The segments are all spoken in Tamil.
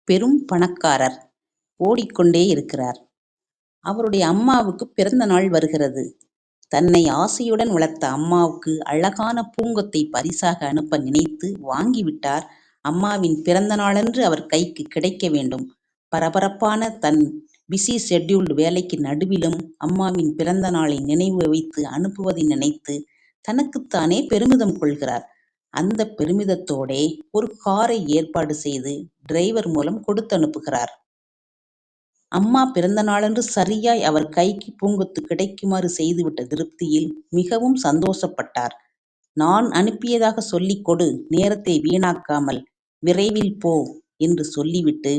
பெரும் பணக்காரர் ஓடிக்கொண்டே இருக்கிறார். அவருடைய அம்மாவுக்கு பிறந்த நாள் வருகிறது. தன்னை ஆசையுடன் வளர்த்த அம்மாவுக்கு அழகான பூங்கொத்தை பரிசாக அனுப்ப நினைத்து வாங்கிவிட்டார். அம்மாவின் பிறந்த நாளன்று அவர் கைக்கு கிடைக்க வேண்டும். பரபரப்பான தன் பிஸி ஷெட்யூல்டு வேலைக்கு நடுவிலும் அம்மாவின் பிறந்த நாளை நினைவு வைத்து அனுப்புவதை நினைத்து தனக்குத்தானே பெருமிதம் கொள்கிறார். அந்த பெருமிதத்தோடே ஒரு காரை ஏற்பாடு செய்து டிரைவர் மூலம் கொடுத்து அனுப்புகிறார். அம்மா பிறந்த நாளன்று சரியாய் அவர் கைக்கு பூங்கொத்து கிடைக்குமாறு செய்துவிட்ட திருப்தியில் மிகவும் சந்தோஷப்பட்டார். நான் அனுப்பியதாக சொல்லிக் கொடு, நேரத்தை வீணாக்காமல் விரைவில் போ என்று சொல்லிவிட்டு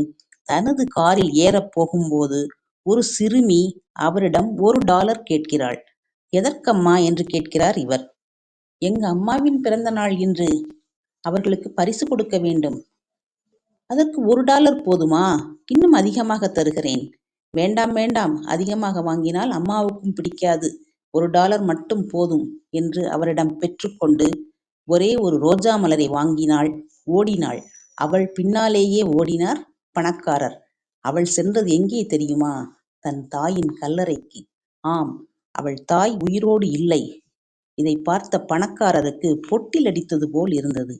தனது காரில் ஏறப் போகும்போது ஒரு சிறுமி அவரிடம் $1 கேட்கிறாள். எதற்கம்மா என்று கேட்கிறார் இவர். எங்க அம்மாவின் பிறந்த நாள் இன்று, அவர்களுக்கு பரிசு கொடுக்க வேண்டும். அதற்கு $1 போதுமா? இன்னும் அதிகமாக தருகிறேன். வேண்டாம் வேண்டாம், அதிகமாக வாங்கினால் அம்மாவுக்கும் பிடிக்காது. $1 மட்டும் போதும் என்று அவரிடம் பெற்றுக்கொண்டு ஒரே ஒரு ரோஜா மலரை வாங்கினாள். ஓடினாள். அவள் பின்னாலேயே ஓடினார் பணக்காரர். அவள் சென்றது எங்கே தெரியுமா? தன் தாயின் கல்லறைக்கு. ஆம், அவள் தாய் உயிரோடு இல்லை. இதை பார்த்த பணக்காரருக்கு பொட்டில் அடித்தது போல் இருந்தது.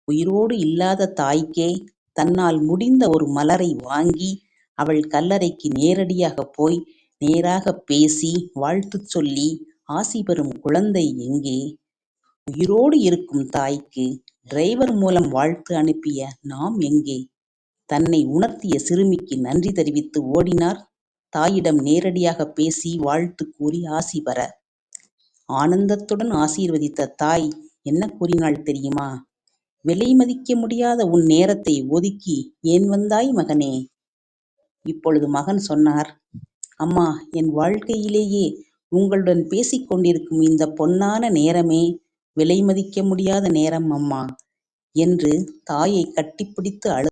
உயிரோடு இல்லாத தாய்க்கே தன்னால் முடிந்த ஒரு மலரை வாங்கி அவள் கல்லறைக்கு நேரடியாக போய் நேராக பேசி வாழ்த்து சொல்லி ஆசி பெறும் குழந்தை எங்கே? உயிரோடு இருக்கும் தாய்க்கு டிரைவர் மூலம் வாழ்த்து அனுப்பிய நாம் எங்கே? தன்னை உணர்த்திய சிறுமிக்கு நன்றி தெரிவித்து ஓடினார். தாயிடம் நேரடியாக பேசி வாழ்த்து கூறி ஆசி பெற. ஆனந்தத்துடன் ஆசீர்வதித்த தாய் என்ன கூறினாள் தெரியுமா? விலை மதிக்க முடியாத உன் நேரத்தை ஒதுக்கி ஏன் வந்தாய் மகனே? இப்பொழுது மகன் சொன்னார், அம்மா, என் வாழ்க்கையிலேயே உங்களுடன் பேசிக் கொண்டிருக்கும் இந்த பொன்னான நேரமே விலை மதிக்க முடியாத நேரம் அம்மா என்று தாயை கட்டிப்பிடித்து